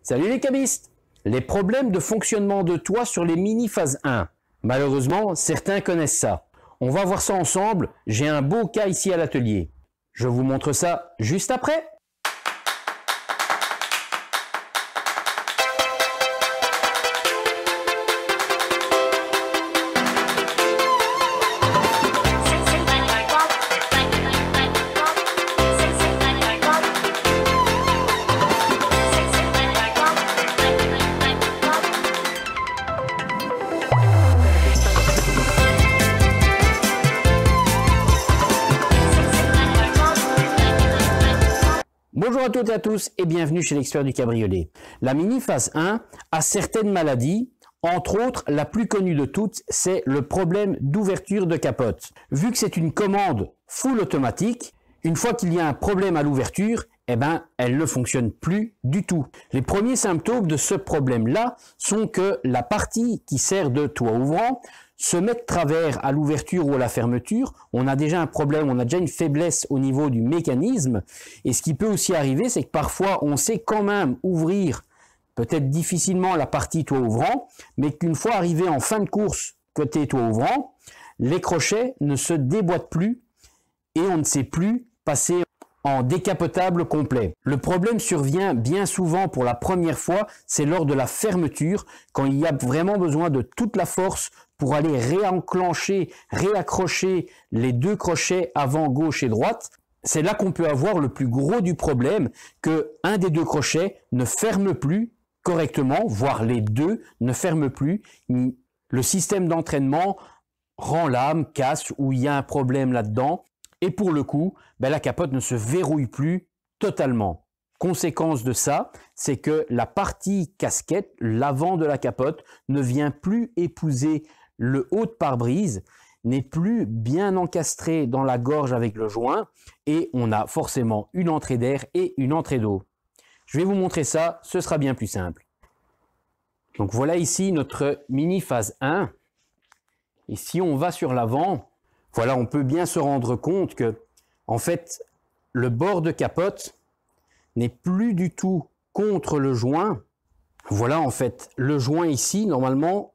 Salut les cabistes! Les problèmes de fonctionnement de toit sur les Mini phase 1. Malheureusement, certains connaissent ça. On va voir ça ensemble, j'ai un beau cas ici à l'atelier. Je vous montre ça juste après. Bonjour à toutes et à tous et bienvenue chez l'expert du cabriolet. La Mini phase 1 a certaines maladies, entre autres la plus connue de toutes, c'est le problème d'ouverture de capote. Vu que c'est une commande full automatique, une fois qu'il y a un problème à l'ouverture, elle ne fonctionne plus du tout. Les premiers symptômes de ce problème-là sont que la partie qui sert de toit ouvrant se met de travers à l'ouverture ou à la fermeture. On a déjà un problème, on a déjà une faiblesse au niveau du mécanisme. Et ce qui peut aussi arriver, c'est que parfois on sait quand même ouvrir peut-être difficilement la partie toit ouvrant, mais qu'une fois arrivé en fin de course côté toit ouvrant, les crochets ne se déboîtent plus et on ne sait plus passer en décapotable complet. Le problème survient bien souvent pour la première fois, c'est lors de la fermeture, quand il y a vraiment besoin de toute la force pour aller réenclencher, réaccrocher les deux crochets avant gauche et droite. C'est là qu'on peut avoir le plus gros du problème, que un des deux crochets ne ferme plus correctement, voire les deux ne ferment plus. Le système d'entraînement rend l'âme, casse, ou il y a un problème là-dedans. Et pour le coup, la capote ne se verrouille plus totalement. Conséquence de ça, c'est que la partie casquette, l'avant de la capote, ne vient plus épouser le haut de pare-brise, n'est plus bien encastré dans la gorge avec le joint et on a forcément une entrée d'air et une entrée d'eau. Je vais vous montrer ça, ce sera bien plus simple. Donc voilà ici notre Mini phase 1. Et si on va sur l'avant, voilà, on peut bien se rendre compte que, en fait, le bord de capote n'est plus du tout contre le joint. Voilà, en fait, le joint ici, normalement,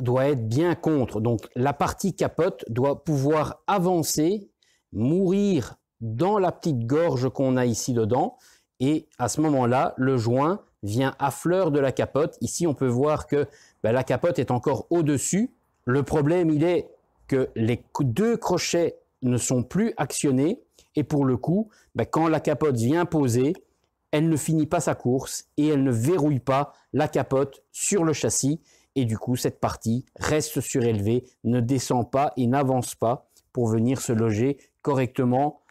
doit être bien contre. Donc, la partie capote doit pouvoir avancer, mourir dans la petite gorge qu'on a ici dedans. Et à ce moment-là, le joint vient à fleur de la capote. Ici, on peut voir que la capote est encore au-dessus. Le problème, il est que les deux crochets ne sont plus actionnés et pour le coup, quand la capote vient poser, elle ne finit pas sa course et elle ne verrouille pas la capote sur le châssis et du coup, cette partie reste surélevée, ne descend pas et n'avance pas pour venir se loger correctement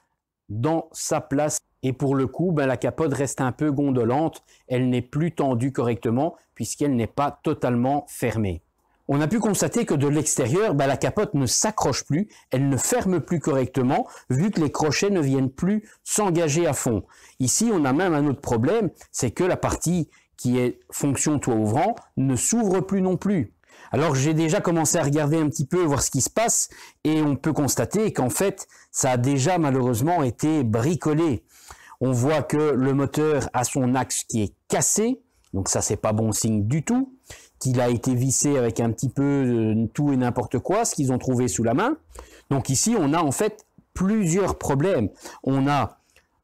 dans sa place. Et pour le coup, la capote reste un peu gondolante, elle n'est plus tendue correctement puisqu'elle n'est pas totalement fermée. On a pu constater que de l'extérieur, la capote ne s'accroche plus, elle ne ferme plus correctement, vu que les crochets ne viennent plus s'engager à fond. Ici, on a même un autre problème, c'est que la partie qui est fonction toit ouvrant ne s'ouvre plus non plus. Alors j'ai déjà commencé à regarder un petit peu, voir ce qui se passe, et on peut constater qu'en fait, ça a déjà malheureusement été bricolé. On voit que le moteur a son axe qui est cassé, donc ça c'est pas bon signe du tout. Qu'il a été vissé avec un petit peu tout et n'importe quoi, ce qu'ils ont trouvé sous la main. Donc ici, on a en fait plusieurs problèmes. On a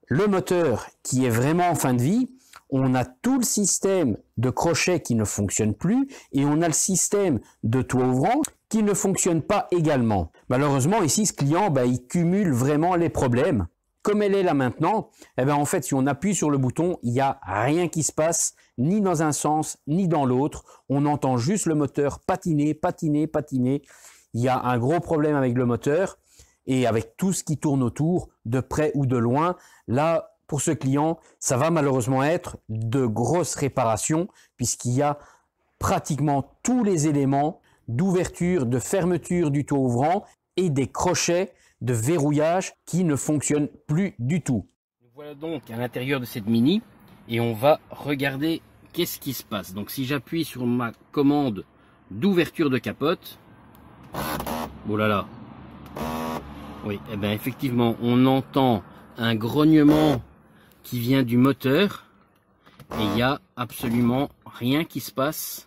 le moteur qui est vraiment en fin de vie, on a tout le système de crochet qui ne fonctionne plus et on a le système de toit ouvrant qui ne fonctionne pas également. Malheureusement, ici, ce client, il cumule vraiment les problèmes. Comme elle est là maintenant, en fait, si on appuie sur le bouton, il n'y a rien qui se passe, ni dans un sens, ni dans l'autre. On entend juste le moteur patiner, patiner, patiner. Il y a un gros problème avec le moteur et avec tout ce qui tourne autour, de près ou de loin. Là, pour ce client, ça va malheureusement être de grosses réparations puisqu'il y a pratiquement tous les éléments d'ouverture, de fermeture du toit ouvrant et des crochets de verrouillage qui ne fonctionne plus du tout. Voilà donc à l'intérieur de cette Mini et on va regarder qu'est-ce qui se passe. Donc si j'appuie sur ma commande d'ouverture de capote, oh là là, oui, effectivement on entend un grognement qui vient du moteur et il n'y a absolument rien qui se passe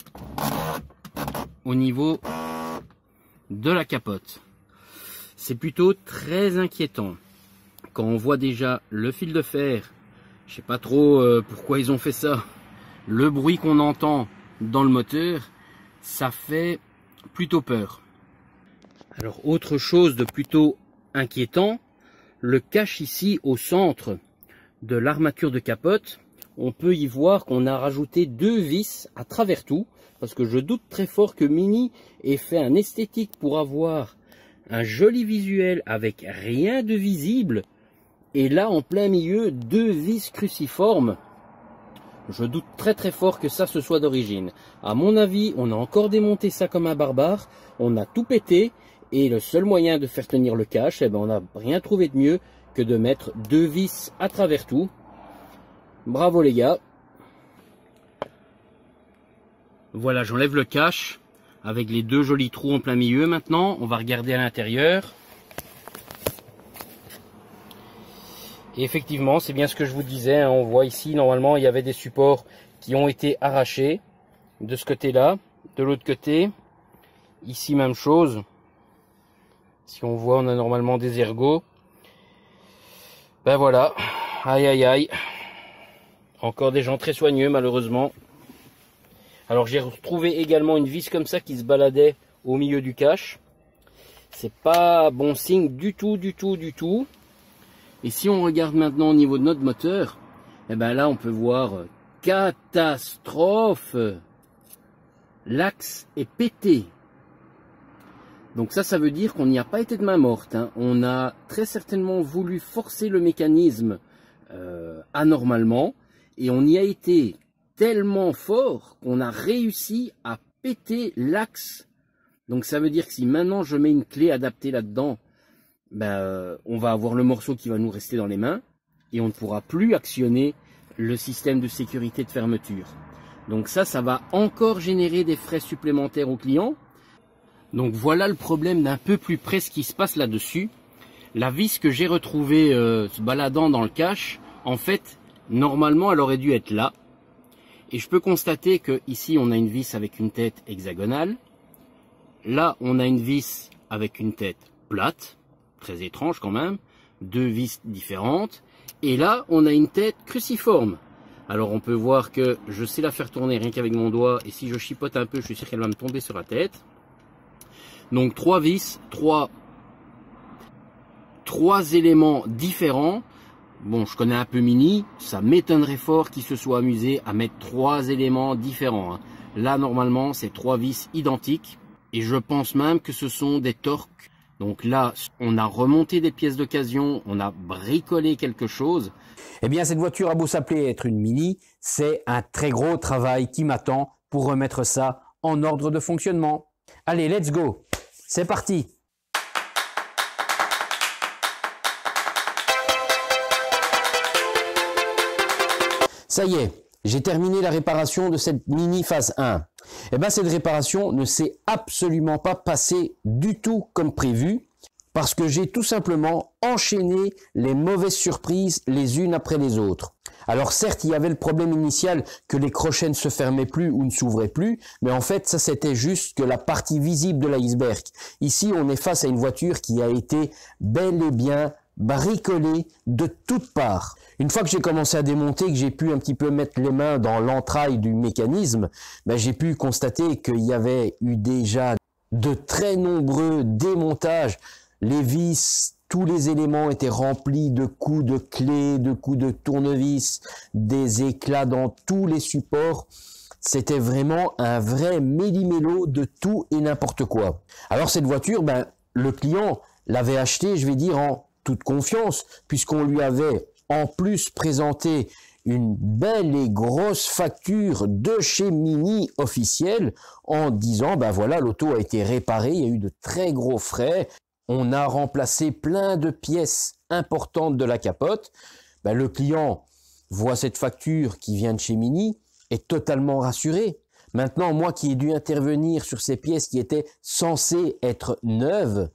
au niveau de la capote. C'est plutôt très inquiétant. Quand on voit déjà le fil de fer, je sais pas trop pourquoi ils ont fait ça, le bruit qu'on entend dans le moteur, ça fait plutôt peur. Alors autre chose de plutôt inquiétant, le cache ici au centre de l'armature de capote, on peut y voir qu'on a rajouté 2 vis à travers tout, parce que je doute très fort que Mini ait fait un esthétique pour avoir un joli visuel avec rien de visible, et là en plein milieu 2 vis cruciformes. Je doute très fort que ça se soit d'origine. À mon avis, on a encore démonté ça comme un barbare, on a tout pété, et le seul moyen de faire tenir le cache, eh ben, on n'a rien trouvé de mieux que de mettre 2 vis à travers tout. Bravo les gars. Voilà, j'enlève le cache avec les 2 jolis trous en plein milieu. Maintenant, on va regarder à l'intérieur. Et effectivement, c'est bien ce que je vous disais, hein. On voit ici, normalement, il y avait des supports qui ont été arrachés de ce côté-là, de l'autre côté. Ici, même chose. Si on voit, on a normalement des ergots. Ben voilà, aïe aïe aïe. Encore des gens très soigneux, malheureusement. Alors j'ai retrouvé également une vis comme ça qui se baladait au milieu du cache. C'est pas bon signe du tout. Et si on regarde maintenant au niveau de notre moteur, eh ben là on peut voir catastrophe. L'axe est pété. Donc ça veut dire qu'on n'y a pas été de main morte, hein. On a très certainement voulu forcer le mécanisme anormalement, et on y a été tellement fort qu'on a réussi à péter l'axe. Donc ça veut dire que si maintenant je mets une clé adaptée là-dedans, on va avoir le morceau qui va nous rester dans les mains, et on ne pourra plus actionner le système de sécurité de fermeture. Donc ça va encore générer des frais supplémentaires au client. Donc voilà le problème d'un peu plus près ce qui se passe là-dessus. La vis que j'ai retrouvée se baladant dans le cache, en fait, normalement elle aurait dû être là. Et je peux constater que ici on a une vis avec une tête hexagonale. Là on a une vis avec une tête plate, très étrange quand même, 2 vis différentes. Et là on a une tête cruciforme. Alors on peut voir que je sais la faire tourner rien qu'avec mon doigt, et si je chipote un peu, je suis sûr qu'elle va me tomber sur la tête. Donc 3 vis, 3 éléments différents. Bon, je connais un peu Mini, ça m'étonnerait fort qu'il se soit amusé à mettre 3 éléments différents, hein. Là, normalement, c'est 3 vis identiques, et je pense même que ce sont des torques. Donc là, on a remonté des pièces d'occasion, on a bricolé quelque chose. Eh bien, cette voiture a beau s'appeler être une Mini, c'est un très gros travail qui m'attend pour remettre ça en ordre de fonctionnement. Allez, let's go! C'est parti! Ça y est, j'ai terminé la réparation de cette Mini phase 1. Eh bien, cette réparation ne s'est absolument pas passée du tout comme prévu, parce que j'ai tout simplement enchaîné les mauvaises surprises les unes après les autres. Alors certes, il y avait le problème initial que les crochets ne se fermaient plus ou ne s'ouvraient plus, mais en fait, ça c'était juste que la partie visible de l'iceberg. Ici, on est face à une voiture qui a été bel et bien bricolée de toutes parts. Une fois que j'ai commencé à démonter, que j'ai pu un petit peu mettre les mains dans l'entraille du mécanisme, j'ai pu constater qu'il y avait eu déjà de très nombreux démontages. Les vis, tous les éléments étaient remplis de coups de clés, de coups de tournevis, des éclats dans tous les supports. C'était vraiment un vrai méli-mélo de tout et n'importe quoi. Alors cette voiture, le client l'avait achetée, je vais dire, en toute confiance, puisqu'on lui avait en plus présenté une belle et grosse facture de chez Mini officielle en disant, voilà, l'auto a été réparée, il y a eu de très gros frais. On a remplacé plein de pièces importantes de la capote. Le client voit cette facture qui vient de chez Mini, est totalement rassuré. Maintenant, moi qui ai dû intervenir sur ces pièces qui étaient censées être neuves,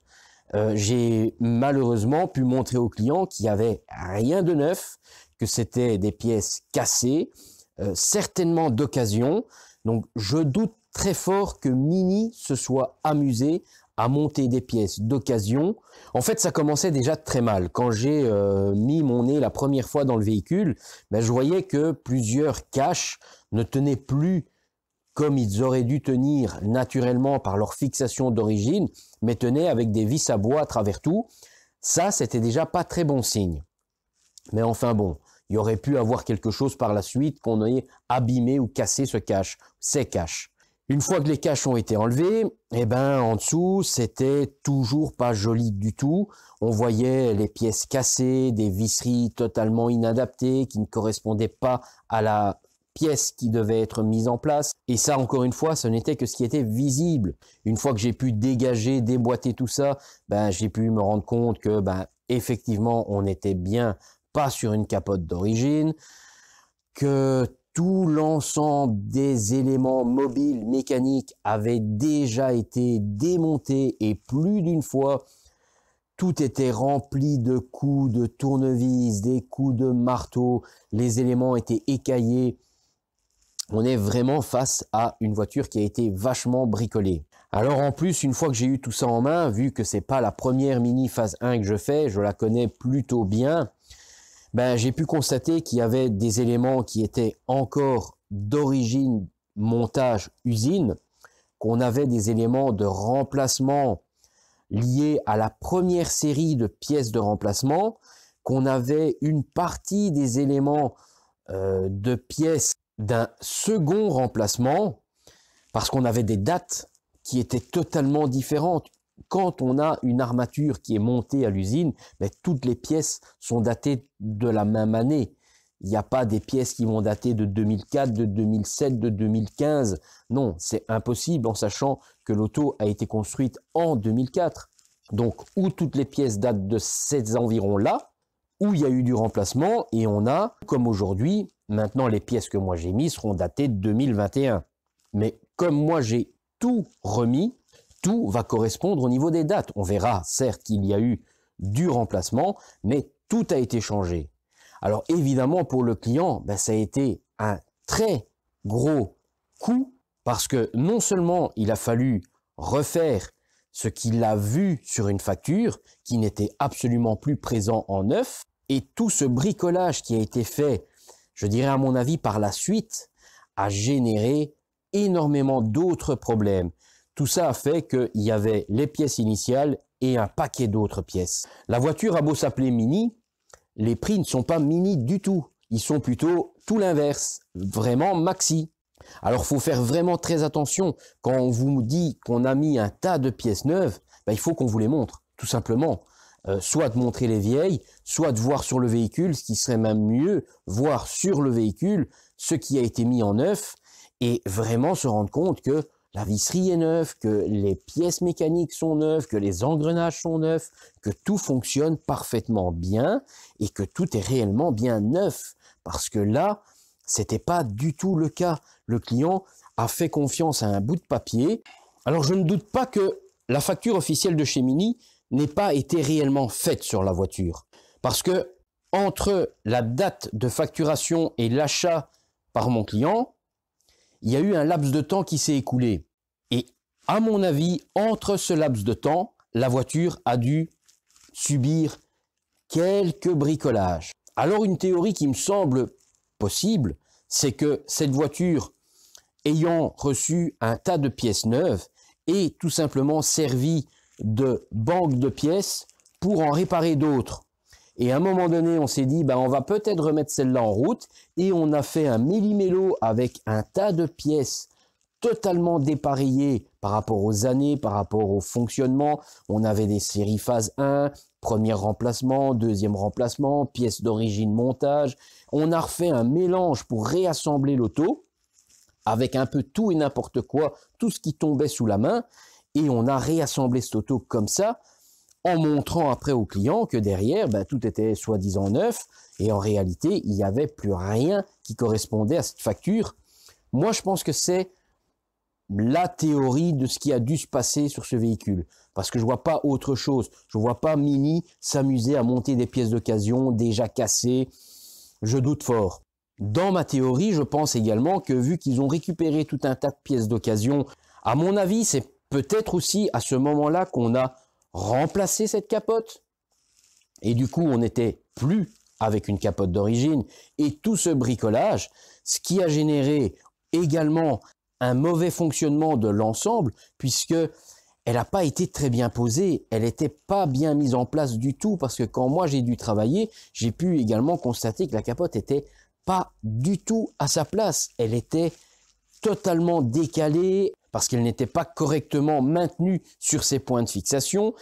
j'ai malheureusement pu montrer au client qu'il n'y avait rien de neuf, que c'était des pièces cassées, certainement d'occasion. Donc je doute très fort que Mini se soit amusé à monter des pièces d'occasion. En fait, ça commençait déjà très mal. Quand j'ai mis mon nez la première fois dans le véhicule, ben, je voyais que plusieurs caches ne tenaient plus comme ils auraient dû tenir naturellement par leur fixation d'origine, mais tenaient avec des vis à bois à travers tout. Ça, c'était déjà pas très bon signe. Mais enfin bon, il y aurait pu avoir quelque chose par la suite qu'on ait abîmé ou cassé ces caches. Une fois que les caches ont été enlevées, eh ben, en dessous, c'était toujours pas joli du tout. On voyait les pièces cassées, des visseries totalement inadaptées qui ne correspondaient pas à la pièce qui devait être mise en place. Et ça, encore une fois, ce n'était que ce qui était visible. Une fois que j'ai pu dégager, déboîter tout ça, ben, j'ai pu me rendre compte que, ben, effectivement, on n'était bien pas sur une capote d'origine, que tout l'ensemble des éléments mobiles mécaniques avait déjà été démonté et plus d'une fois, tout était rempli de coups de tournevis, des coups de marteau, les éléments étaient écaillés. On est vraiment face à une voiture qui a été vachement bricolée. Alors en plus, une fois que j'ai eu tout ça en main, vu que c'est pas la première Mini phase 1 que je fais, je la connais plutôt bien, ben, j'ai pu constater qu'il y avait des éléments qui étaient encore d'origine montage usine, qu'on avait des éléments de remplacement liés à la première série de pièces de remplacement, qu'on avait une partie des éléments de pièces d'un second remplacement, parce qu'on avait des dates qui étaient totalement différentes. Quand on a une armature qui est montée à l'usine, ben, toutes les pièces sont datées de la même année. Il n'y a pas des pièces qui vont dater de 2004, de 2007, de 2015. Non, c'est impossible en sachant que l'auto a été construite en 2004. Donc, où toutes les pièces datent de ces environs-là, où il y a eu du remplacement, et on a, comme aujourd'hui, maintenant les pièces que moi j'ai mises seront datées de 2021. Mais comme moi j'ai tout remis, tout va correspondre au niveau des dates. On verra certes qu'il y a eu du remplacement, mais tout a été changé. Alors évidemment pour le client, ben, ça a été un très gros coût parce que non seulement il a fallu refaire ce qu'il a vu sur une facture qui n'était absolument plus présent en neuf et tout ce bricolage qui a été fait, je dirais à mon avis par la suite, a généré énormément d'autres problèmes. Tout ça a fait qu'il y avait les pièces initiales et un paquet d'autres pièces. La voiture a beau s'appeler Mini, les prix ne sont pas Mini du tout. Ils sont plutôt tout l'inverse, vraiment maxi. Alors il faut faire vraiment très attention. Quand on vous dit qu'on a mis un tas de pièces neuves, ben, il faut qu'on vous les montre, tout simplement. Soit de montrer les vieilles, soit de voir sur le véhicule, ce qui serait même mieux, voir sur le véhicule ce qui a été mis en neuf et vraiment se rendre compte que la visserie est neuve, que les pièces mécaniques sont neuves, que les engrenages sont neufs, que tout fonctionne parfaitement bien et que tout est réellement bien neuf. Parce que là, c'était pas du tout le cas. Le client a fait confiance à un bout de papier. Alors je ne doute pas que la facture officielle de chez Mini n'ait pas été réellement faite sur la voiture. Parce que entre la date de facturation et l'achat par mon client, il y a eu un laps de temps qui s'est écoulé. Et à mon avis, entre ce laps de temps, la voiture a dû subir quelques bricolages. Alors une théorie qui me semble possible, c'est que cette voiture, ayant reçu un tas de pièces neuves, est tout simplement servie de banque de pièces pour en réparer d'autres. Et à un moment donné, on s'est dit, ben, on va peut-être remettre celle-là en route. Et on a fait un méli-mélo avec un tas de pièces totalement dépareillées par rapport aux années, par rapport au fonctionnement. On avait des séries phase 1, premier remplacement, deuxième remplacement, pièces d'origine montage. On a refait un mélange pour réassembler l'auto avec un peu tout et n'importe quoi, tout ce qui tombait sous la main. Et on a réassemblé cette auto comme ça, en montrant après au client que derrière, ben, tout était soi-disant neuf, et en réalité, il n'y avait plus rien qui correspondait à cette facture. Moi, je pense que c'est la théorie de ce qui a dû se passer sur ce véhicule, parce que je vois pas autre chose. Je vois pas Mini s'amuser à monter des pièces d'occasion déjà cassées. Je doute fort. Dans ma théorie, je pense également que vu qu'ils ont récupéré tout un tas de pièces d'occasion, à mon avis, c'est peut-être aussi à ce moment-là qu'on a remplacé cette capote. Et du coup, on n'était plus avec une capote d'origine. Et tout ce bricolage, ce qui a généré également un mauvais fonctionnement de l'ensemble, puisque elle n'a pas été très bien posée, elle n'était pas bien mise en place du tout, parce que quand moi j'ai dû travailler, j'ai pu également constater que la capote était pas du tout à sa place. Elle était totalement décalée, parce qu'elle n'était pas correctement maintenue sur ses points de fixation.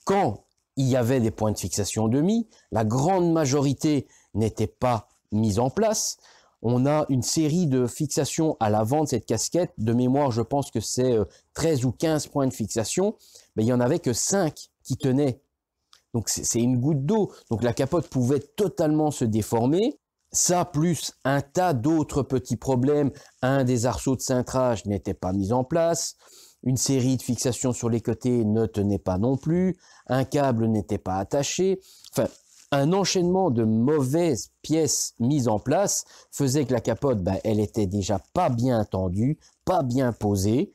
Quand il y avait des points de fixation demi, la grande majorité n'était pas mise en place. On a une série de fixations à l'avant de cette casquette. De mémoire, je pense que c'est 13 ou 15 points de fixation. Mais il n'y en avait que 5 qui tenaient. Donc c'est une goutte d'eau. Donc la capote pouvait totalement se déformer. Ça, plus un tas d'autres petits problèmes. Un des arceaux de cintrage n'était pas mis en place. Une série de fixations sur les côtés ne tenait pas non plus. Un câble n'était pas attaché. Enfin, un enchaînement de mauvaises pièces mises en place faisait que la capote, elle était déjà pas bien tendue, pas bien posée.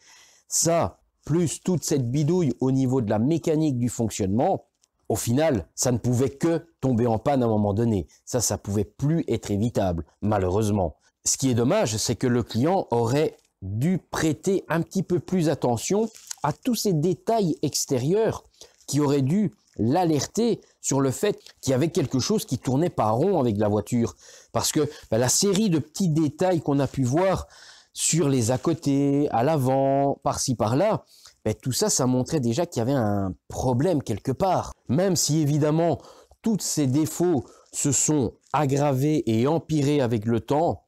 Ça, plus toute cette bidouille au niveau de la mécanique du fonctionnement, au final, ça ne pouvait que tomber en panne à un moment donné. Ça pouvait plus être évitable, malheureusement. Ce qui est dommage, c'est que le client aurait dû prêter un petit peu plus attention à tous ces détails extérieurs qui auraient dû l'alerter sur le fait qu'il y avait quelque chose qui tournait pas rond avec la voiture. Parce que la série de petits détails qu'on a pu voir sur les à-côté, à l'avant, par-ci, par-là, tout ça, ça montrait déjà qu'il y avait un problème quelque part. Même si évidemment, tous ces défauts se sont aggravés et empirés avec le temps,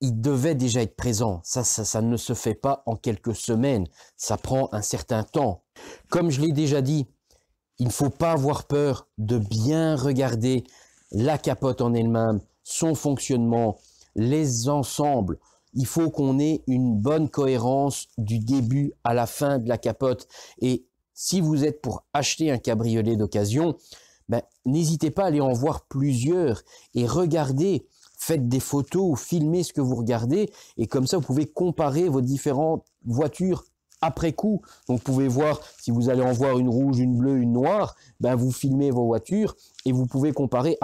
ils devaient déjà être présents. Ça ne se fait pas en quelques semaines. Ça prend un certain temps. Comme je l'ai déjà dit, il ne faut pas avoir peur de bien regarder la capote en elle-même, son fonctionnement, les ensembles. Il faut qu'on ait une bonne cohérence du début à la fin de la capote. Et si vous êtes pour acheter un cabriolet d'occasion, n'hésitez pas à aller en voir plusieurs et regardez. Faites des photos ou filmez ce que vous regardez et comme ça, vous pouvez comparer vos différentes voitures après coup. Donc, vous pouvez voir, si vous allez en voir une rouge, une bleue, une noire, vous filmez vos voitures et vous pouvez comparer.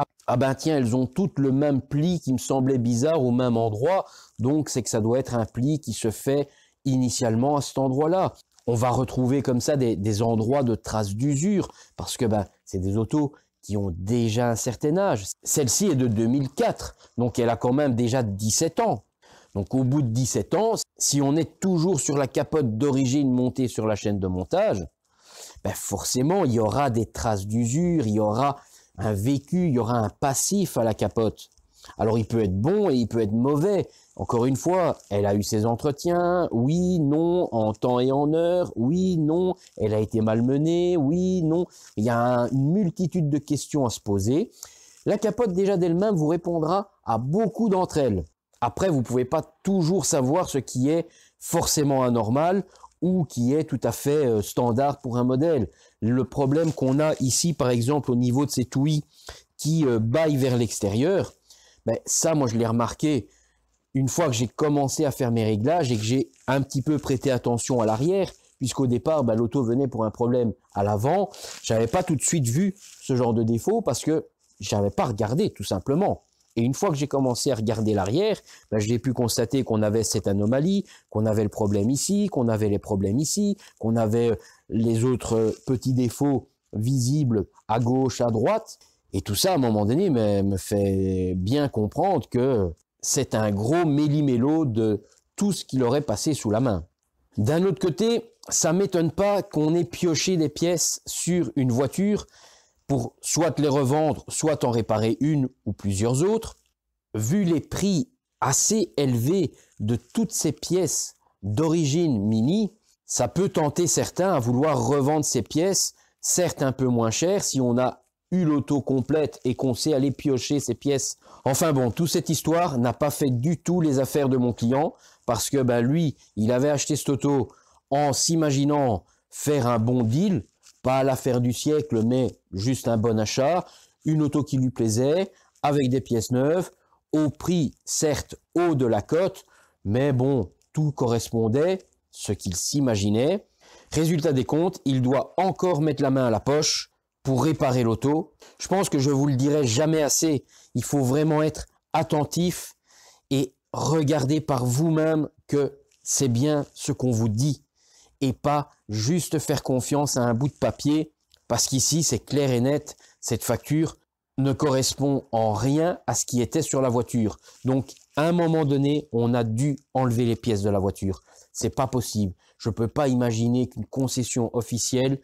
Tiens, elles ont toutes le même pli qui me semblait bizarre au même endroit. Donc, c'est que ça doit être un pli qui se fait initialement à cet endroit-là. On va retrouver comme ça des endroits de traces d'usure parce que c'est des autos qui ont déjà un certain âge. Celle-ci est de 2004, donc elle a quand même déjà 17 ans. Donc au bout de 17 ans, si on est toujours sur la capote d'origine montée sur la chaîne de montage, forcément il y aura des traces d'usure, il y aura un vécu, il y aura un passif à la capote. Alors il peut être bon et il peut être mauvais. Encore une fois, elle a eu ses entretiens, oui, non, en temps et en heure, oui, non, elle a été malmenée, oui, non. Il y a une multitude de questions à se poser. La capote déjà d'elle-même vous répondra à beaucoup d'entre elles. Après, vous ne pouvez pas toujours savoir ce qui est forcément anormal ou qui est tout à fait standard pour un modèle. Le problème qu'on a ici, par exemple, au niveau de ces touilles qui baillent vers l'extérieur, ça, moi, je l'ai remarqué une fois que j'ai commencé à faire mes réglages et que j'ai un petit peu prêté attention à l'arrière, puisqu'au départ, l'auto venait pour un problème à l'avant. J'avais pas tout de suite vu ce genre de défaut parce que j'avais pas regardé, tout simplement. Et une fois que j'ai commencé à regarder l'arrière, j'ai pu constater qu'on avait cette anomalie, qu'on avait le problème ici, qu'on avait les problèmes ici, qu'on avait les autres petits défauts visibles à gauche, à droite. Et tout ça, à un moment donné, me fait bien comprendre que c'est un gros méli-mélo de tout ce qu'il aurait passé sous la main. D'un autre côté, ça ne m'étonne pas qu'on ait pioché des pièces sur une voiture pour soit les revendre, soit en réparer une ou plusieurs autres. Vu les prix assez élevés de toutes ces pièces d'origine Mini, ça peut tenter certains à vouloir revendre ces pièces, certes un peu moins chères si on a eu l'auto complète et qu'on sait aller piocher ces pièces. Enfin bon, toute cette histoire n'a pas fait du tout les affaires de mon client parce que lui, il avait acheté cette auto en s'imaginant faire un bon deal, pas l'affaire du siècle, mais juste un bon achat, une auto qui lui plaisait, avec des pièces neuves. au prix, certes, haut de la cote, mais bon, tout correspondait, ce qu'il s'imaginait. Résultat des comptes, il doit encore mettre la main à la poche pour réparer l'auto. Je pense que je vous le dirai jamais assez. Il faut vraiment être attentif et regarder par vous-même que c'est bien ce qu'on vous dit et pas juste faire confiance à un bout de papier parce qu'ici, c'est clair et net, cette facture ne correspond en rien à ce qui était sur la voiture. Donc, à un moment donné, on a dû enlever les pièces de la voiture. C'est pas possible. Je peux pas imaginer qu'une concession officielle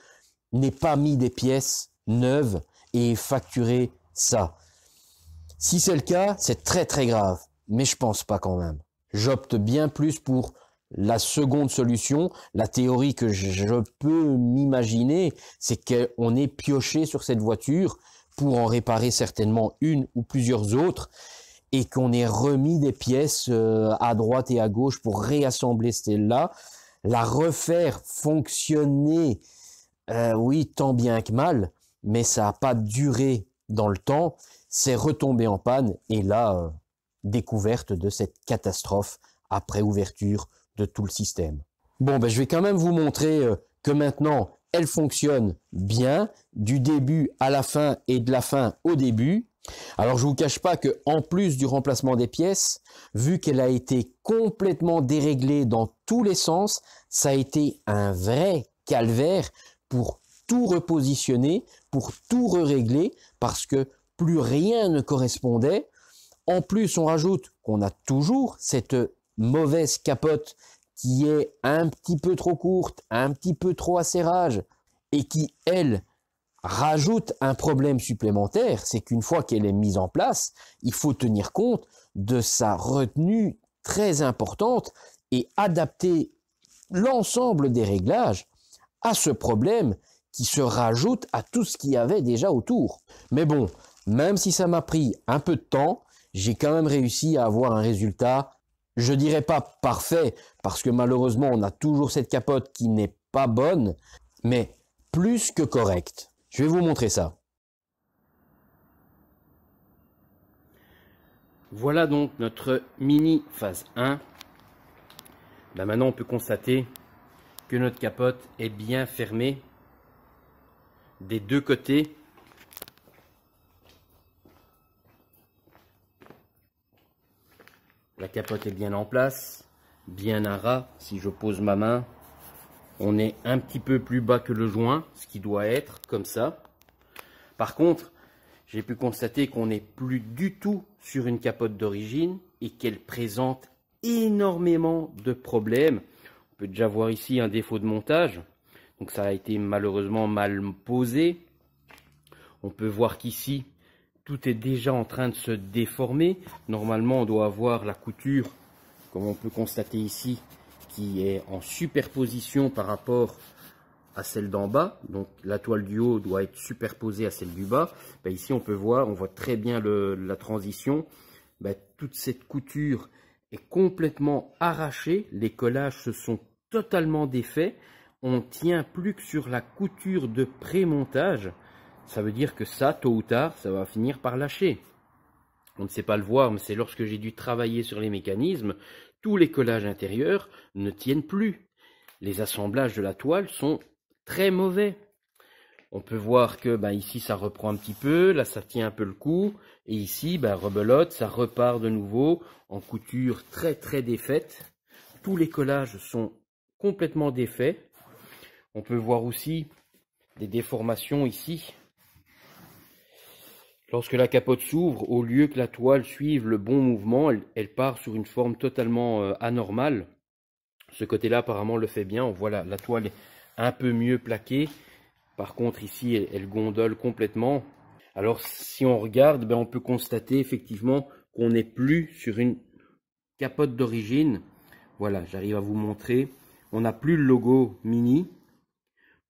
n'ait pas mis des pièces neuves et facturé ça. Si c'est le cas, c'est très très grave. Mais je pense pas quand même. J'opte bien plus pour la seconde solution. La théorie que je peux m'imaginer, c'est qu'on est pioché sur cette voiture pour en réparer certainement une ou plusieurs autres et qu'on ait remis des pièces à droite et à gauche pour réassembler celle-là, la refaire fonctionner, oui, tant bien que mal, mais ça n'a pas duré dans le temps, c'est retombé en panne et là, découverte de cette catastrophe après ouverture de tout le système. Bon, ben, je vais quand même vous montrer que maintenant, elle fonctionne bien, du début à la fin et de la fin au début. Alors, je vous cache pas que en plus du remplacement des pièces, vu qu'elle a été complètement déréglée dans tous les sens, ça a été un vrai calvaire pour tout repositionner, pour tout régler, parce que plus rien ne correspondait. En plus, on rajoute qu'on a toujours cette mauvaise capote qui est un petit peu trop courte, un petit peu trop acérage et qui, elle, rajoute un problème supplémentaire, c'est qu'une fois qu'elle est mise en place, il faut tenir compte de sa retenue très importante et adapter l'ensemble des réglages à ce problème qui se rajoute à tout ce qu'il y avait déjà autour. Mais bon, même si ça m'a pris un peu de temps, j'ai quand même réussi à avoir un résultat, je dirais pas parfait, parce que malheureusement on a toujours cette capote qui n'est pas bonne, mais plus que correcte. Je vais vous montrer ça. Voilà donc notre mini phase 1. Ben maintenant on peut constater que notre capote est bien fermée des deux côtés. La capote est bien en place, bien à ras. Si je pose ma main, on est un petit peu plus bas que le joint, ce qui doit être comme ça. Par contre, j'ai pu constater qu'on n'est plus du tout sur une capote d'origine et qu'elle présente énormément de problèmes. On peut déjà voir ici un défaut de montage. Donc ça a été malheureusement mal posé. On peut voir qu'ici, tout est déjà en train de se déformer. Normalement, on doit avoir la couture, comme on peut constater ici, qui est en superposition par rapport à celle d'en bas. Donc la toile du haut doit être superposée à celle du bas. Ben, ici, on peut voir, on voit très bien la transition. Ben, toute cette couture est complètement arrachée. Les collages se sont totalement défaits. On tient plus que sur la couture de pré-montage. Ça veut dire que ça, tôt ou tard, ça va finir par lâcher. On ne sait pas le voir, mais c'est lorsque j'ai dû travailler sur les mécanismes, tous les collages intérieurs ne tiennent plus. Les assemblages de la toile sont très mauvais. On peut voir que ici ça reprend un petit peu, là ça tient un peu le coup, et ici rebelote, ça repart de nouveau en couture très très défaite. Tous les collages sont complètement défaits. On peut voir aussi des déformations ici. Lorsque la capote s'ouvre, au lieu que la toile suive le bon mouvement, elle part sur une forme totalement anormale. Ce côté-là apparemment le fait bien. On voit la toile est un peu mieux plaquée. Par contre ici, elle gondole complètement. Alors si on regarde, on peut constater effectivement qu'on n'est plus sur une capote d'origine. Voilà, j'arrive à vous montrer. On n'a plus le logo Mini.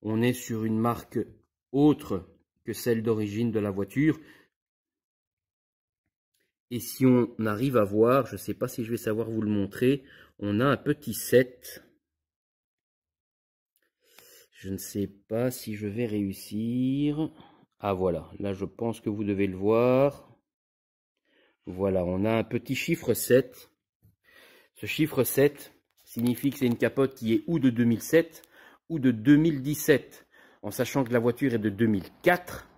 On est sur une marque autre que celle d'origine de la voiture. Et si on arrive à voir, je ne sais pas si je vais savoir vous le montrer, on a un petit 7. Je ne sais pas si je vais réussir. Ah voilà, là je pense que vous devez le voir. Voilà, on a un petit chiffre 7. Ce chiffre 7 signifie que c'est une capote qui est ou de 2007 ou de 2017. En sachant que la voiture est de 2004,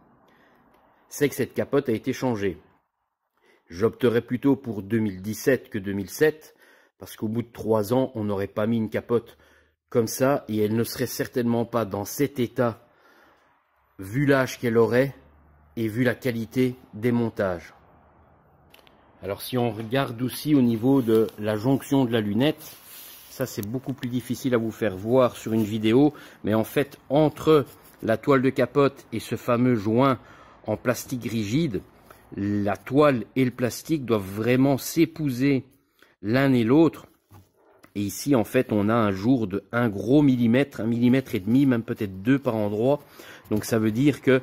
c'est que cette capote a été changée. J'opterais plutôt pour 2017 que 2007, parce qu'au bout de 3 ans, on n'aurait pas mis une capote comme ça, et elle ne serait certainement pas dans cet état, vu l'âge qu'elle aurait, et vu la qualité des montages. Alors si on regarde aussi au niveau de la jonction de la lunette, ça c'est beaucoup plus difficile à vous faire voir sur une vidéo, mais en fait entre la toile de capote et ce fameux joint en plastique rigide, la toile et le plastique doivent vraiment s'épouser l'un et l'autre. Et ici en fait on a un jour de 1 gros millimètre, 1,5 mm, même peut-être 2 par endroit. Donc ça veut dire que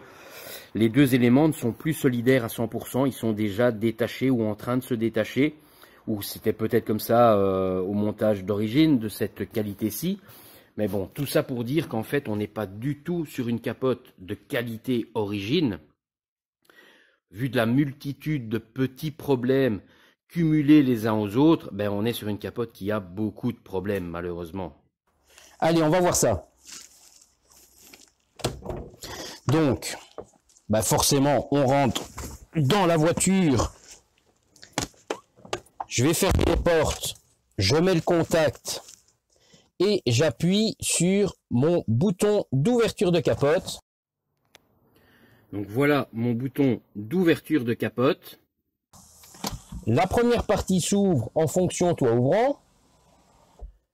les deux éléments ne sont plus solidaires à 100%, ils sont déjà détachés ou en train de se détacher, ou c'était peut-être comme ça au montage d'origine de cette qualité-ci. Mais bon, tout ça pour dire qu'en fait, on n'est pas du tout sur une capote de qualité origine. Vu de la multitude de petits problèmes cumulés les uns aux autres, ben on est sur une capote qui a beaucoup de problèmes, malheureusement. Allez, on va voir ça. Donc, bah forcément, on rentre dans la voiture. Je vais fermer les portes. Je mets le contact et j'appuie sur mon bouton d'ouverture de capote. Donc voilà mon bouton d'ouverture de capote. La première partie s'ouvre en fonction toit ouvrant.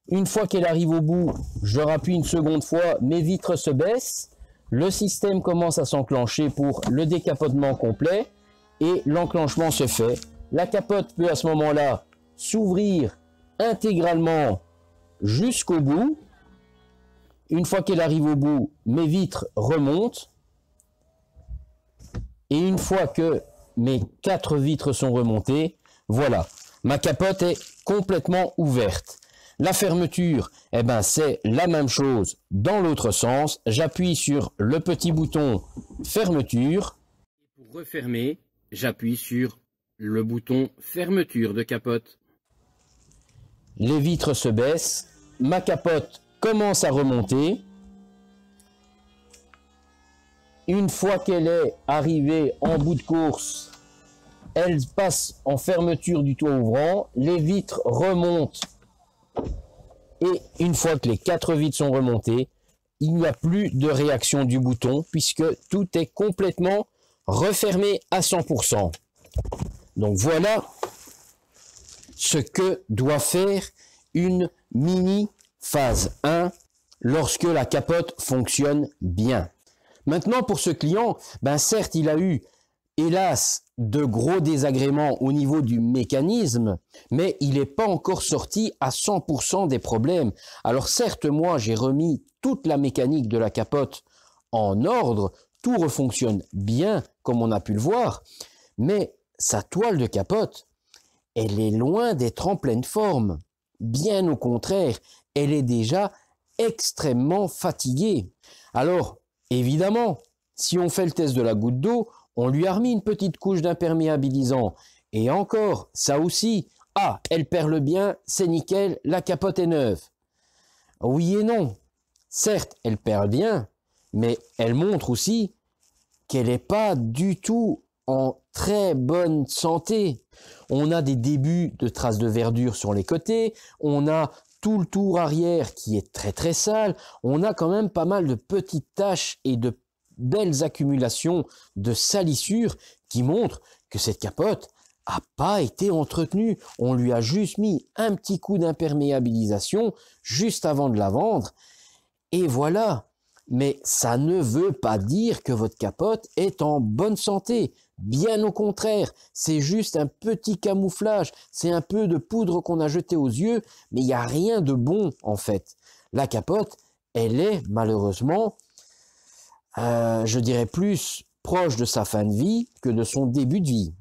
Une fois qu'elle arrive au bout, je rappuie une seconde fois, mes vitres se baissent. Le système commence à s'enclencher pour le décapotement complet et l'enclenchement se fait. La capote peut à ce moment-là s'ouvrir intégralement jusqu'au bout. Une fois qu'elle arrive au bout, mes vitres remontent. Et une fois que mes 4 vitres sont remontées, voilà, ma capote est complètement ouverte. La fermeture, eh ben, c'est la même chose dans l'autre sens. J'appuie sur le petit bouton fermeture. Pour refermer, j'appuie sur le bouton fermeture de capote. Les vitres se baissent. Ma capote commence à remonter. Une fois qu'elle est arrivée en bout de course, elle passe en fermeture du toit ouvrant. Les vitres remontent. Et une fois que les 4 vitres sont remontées, il n'y a plus de réaction du bouton puisque tout est complètement refermé à 100%. Donc voilà ce que doit faire une mini phase 1 lorsque la capote fonctionne bien. Maintenant pour ce client, ben certes il a eu hélas de gros désagréments au niveau du mécanisme, mais il n'est pas encore sorti à 100% des problèmes. Alors certes, moi j'ai remis toute la mécanique de la capote en ordre, tout refonctionne bien comme on a pu le voir, mais sa toile de capote, elle est loin d'être en pleine forme. Bien au contraire, elle est déjà extrêmement fatiguée. Alors, évidemment, si on fait le test de la goutte d'eau, on lui a remis une petite couche d'imperméabilisant. Et encore, ça aussi, ah, elle perle bien, c'est nickel, la capote est neuve. Oui et non. Certes, elle perle bien, mais elle montre aussi qu'elle n'est pas du tout en très bonne santé. On a des débuts de traces de verdure sur les côtés, on a tout le tour arrière qui est très très sale, on a quand même pas mal de petites taches et de belles accumulations de salissures qui montrent que cette capote n'a pas été entretenue. On lui a juste mis un petit coup d'imperméabilisation juste avant de la vendre et voilà. Mais ça ne veut pas dire que votre capote est en bonne santé. Bien au contraire, c'est juste un petit camouflage, c'est un peu de poudre qu'on a jeté aux yeux, mais il n'y a rien de bon en fait. La capote, elle est malheureusement je dirais plus proche de sa fin de vie que de son début de vie.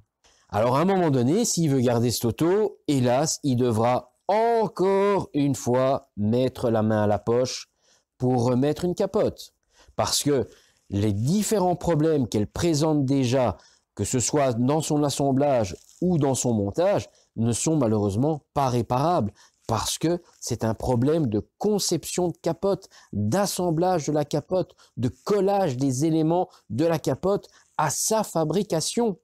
Alors à un moment donné, s'il veut garder cette auto, hélas, il devra encore une fois mettre la main à la poche pour remettre une capote. Parce que les différents problèmes qu'elle présente déjà, que ce soit dans son assemblage ou dans son montage ne sont malheureusement pas réparables parce que c'est un problème de conception de capote, d'assemblage de la capote, de collage des éléments de la capote à sa fabrication.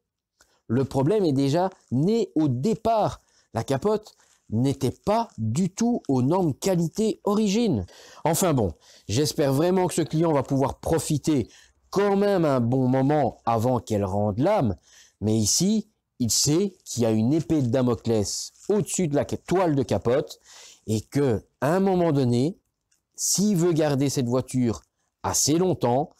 Le problème est déjà né au départ. La capote n'était pas du tout aux normes qualité origine. Enfin bon, j'espère vraiment que ce client va pouvoir profiter quand même un bon moment avant qu'elle rende l'âme, mais ici, il sait qu'il y a une épée de Damoclès au-dessus de la toile de capote et que, à un moment donné, s'il veut garder cette voiture assez longtemps,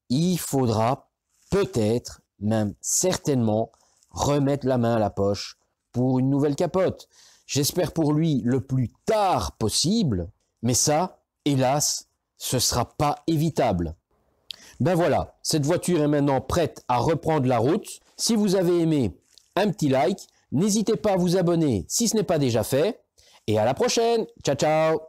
il faudra peut-être, même certainement, remettre la main à la poche pour une nouvelle capote. J'espère pour lui le plus tard possible, mais ça, hélas, ce sera pas évitable. Ben voilà, cette voiture est maintenant prête à reprendre la route. Si vous avez aimé, un petit like. N'hésitez pas à vous abonner si ce n'est pas déjà fait. Et à la prochaine. Ciao, ciao.